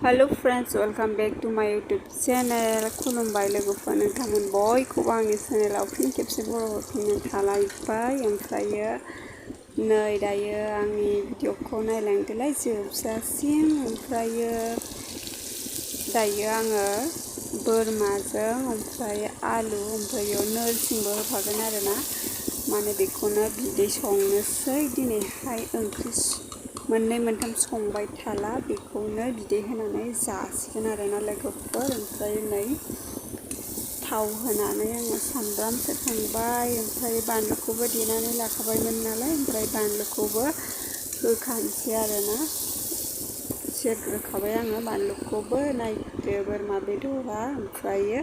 Hello friends, welcome back to my YouTube channel. खुलुमबाय लोगोफोर, नोंथांमोन बयखौबो आंनि चेनेलाव फिन खेबसे बरायफिननो थालायबाय। ओमफ्रायो नै दायो आंनि भिडिअखौ नायलांदोलाय जोबजासिम। ओमफ्रायो दायो आङो बोरमाजों ओमफ्राय आलु ओमफ्रायो नोरसिंबो होफागोन आरोना, माने बेखौनो बिदै संनोसै दिनैहाय। ओंख्रि मोननै मोनथाम संबाय थाला, बेखौनो बिदै होनानै जासिगोन आरोना लोगोफोर। ओमफ्राय नै थाव होनानै आङो सामब्राम सेरखांबाय, ओमफ्राय बानलुखौबो देनानै लाखाबायमोन नालाय, ओमफ्राय बानलुखौबो होखानोसै आरोना, सेरग्रोखाबाय आङो बानलुखौबो। नायदो बोरमा बेदरा। ओमफ्रायो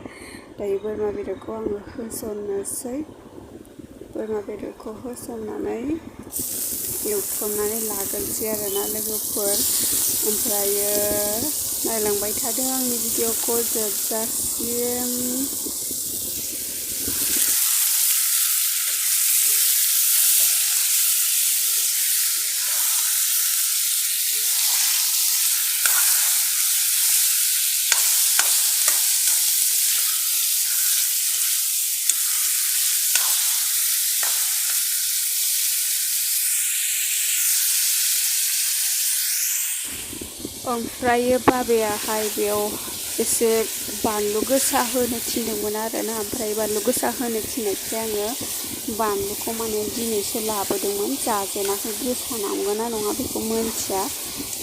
दायो बोरमा बेदरखौ आङो होसननोसै। बोरमा बेदरखौ होसननानै एवथ्रमनानै लागोनसै आरोना लोगोफोर। ओमफ्रायो नायलांबाय थादों आंनि भिडिअखौ जोबजासिम। ओमफ्रायो बाबायाहाय बेयाव एसे बानलु गोसा होनो थिनदोंमोन आरोना, ओमफ्राय बानलु गोसा होनो थिननायखाय आङो बानलुखौ माने दिनैसो लाबोदोंमोन, जाजेनाखै। गोसा नांगोना नङा बेखौ मोनथिया।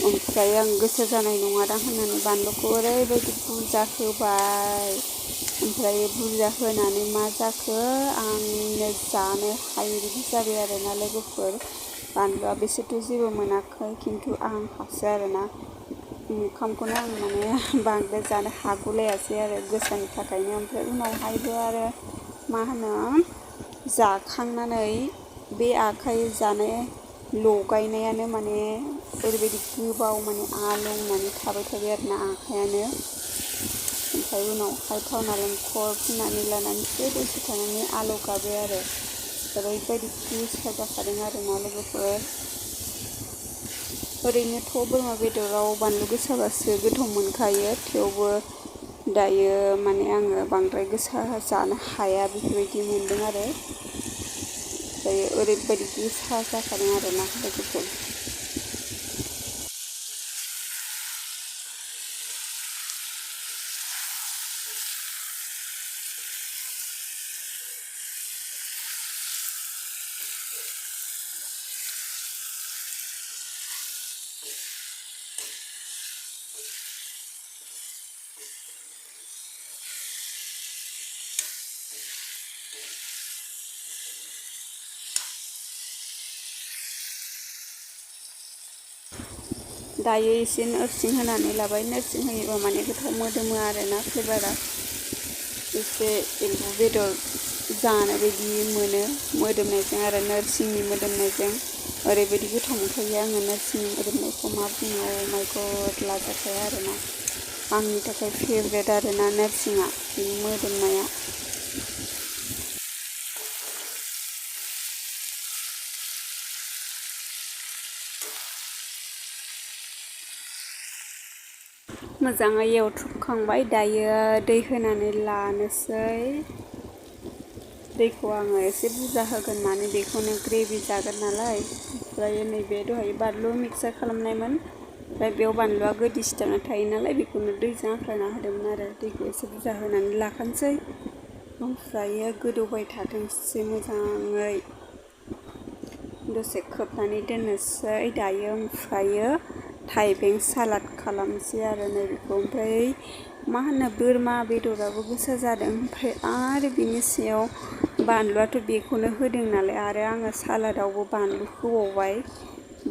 ओमफ्राय आं गोसा जानाय नङादां होननानै बानलुखौ ओरैबायदि बुरजा होबाय। ओमफ्राय बुरजा होनानै मा जाखो, आंनो जानो हायै बिदि जाबाय आरोना लोगोफोर। बानलुआ बिसोरथ' जेबो मोनाखै, खिन्थु आंहासो आरोना। ओंखामखौनो आं माने बांद्राय जानो हागुलायासै आरो गोसानि थाखायनो। ओमफ्राय उनावहायबो आरो मा होनो, जाखांनानै बे आखाइ जानाय लगायनायानो माने ओरैबायदि गोबाव माने आलौनानै थाबाय आरोना आखायानो। ओमफ्राय उनावहाय थाव नालेंखर फुननानै लानानैसो दसे थानानै आलौगाबाय आरो। ओरैबायदि गोसा जाखादों आरोना लोगोफोर। ओरैनोथ' बोरमा बेदराव बानलु गोसाबासो गोथाव मोनखायो, थेवबो दायो माने आङो बांद्राय गोसा जानो हाया बेफोरबायदि मोनदों आरो। ओमफ्राय ओरैबायदि गोसा जाखादों आरोना लोगोफोर। दायो एसे नोरसिं होनानै लाबाय। नोरसिं होयोबा माने गोथाव मोदोमो आरोना, फ्लेभारा एसे एम्बु बेदर जानाय बायदि मोनो मोदोमनायजों आरो नोरसिंनि मोदोमनायजों। ओरैबायदि गोथाव मोनखायो आङो नोरसिंनि मोदोमनायखौ, मा बुङो, माय गड लाजाखाया आरोना। आंनि थाखाय फेभरेट आरोना नोरसिङा, बिनि मोदोमनाया। मोजाङै एवथ्रमखांबाय, दायो दै होनानै लानोसै। दैखौ आङो एसे बुरजा होगोन, माने बेखौनो ग्रेभि जागोन नालाय। ओमफ्राय नैबे दहाय बानलु मिक्सार खालामनायमोन, ओमफ्राय बेयाव बानलुआ गोदि सिथाबना थायो नालाय, बेखौनो दैजों आख्लायना होदोंमोन आरो। दैखौ एसे बुरजा होनानै लाखानोसै। ओमफ्रायो गोदौबाय थाथोंसै मोजाङै, दसे खोबनानै दोननोसै दायो। ओमफ्रायो थाइबें सालाद खालामसै आरो नैबेखौ। ओमफ्राय मा होनो, बोरमा बेदराबो गोसा जादों, ओमफ्राय आरो बिनि सायाव बानलुआथ' बेखौनो होदों नालाय, आरो आङो सालादावबो बानलु होबावबाय।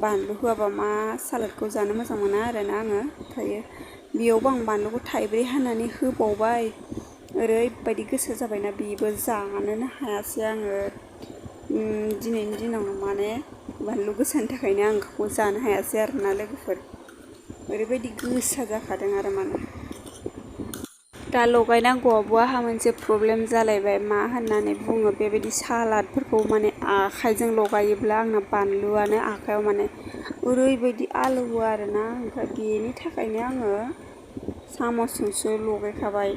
बानलु होआबा मा सालादखौ जानो मोजां मोना आरोना आङो। ओमफ्रायो बेयावबो आं बानलुखौ 3 हानानै होबावबाय। ओरैबायदि गोसा जाबायना बेबो, जानोनो हायासै आङो। दिनैनि दिनाव माने बानलु गोसानि थाखायनो आं ओंखामखौ जानो हायासै आरोना लोगोफोर। ओरैबायदि गोसा जाखादों आरो माने। दा लगायनांगौआवबो आंहा मोनसे प्रब्लेम जालायबाय। मा होननानै बुङो, बेबायदि सालादफोरखौ माने आखाइजों लगायोब्ला आंना बानलुआनो आखाइयाव माने ओरैबायदि आलौवो आरोना। ओमफ्राय बेनि थाखायनो आङो सामसजोंसो लगायखाबाय।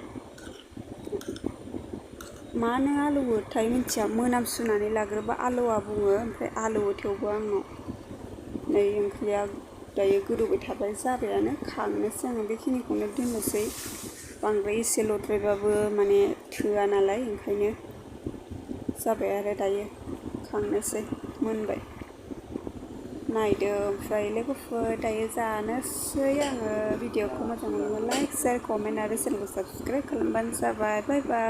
मानो आलौवोथाय मिथिया, मोनामसुनानै लाग्रोबा आलौवा बुङो, ओमफ्राय आलौवो थेवबो आंनाव। नै ओंख्रिया दायो गोदौबाय थाबाय, जाबायानो। खांनोसै आङो, बेखिनिखौनो दोननोसै। बांद्राय एसेल'द्रायबाबो माने थोआ नालाय, ओंखायनो जाबाय आरो दायो खांनोसै, मोनबाय। नायदो ओमफ्राय लोगोफोर, दायो जानोसै आङो। भिडिअखौ मोजां मोनोब्ला लाइक, शेयार, कमेन्ट आरो चेनेलखौ साबस्क्राइब खालामबानो जाबाय। बाय बाय।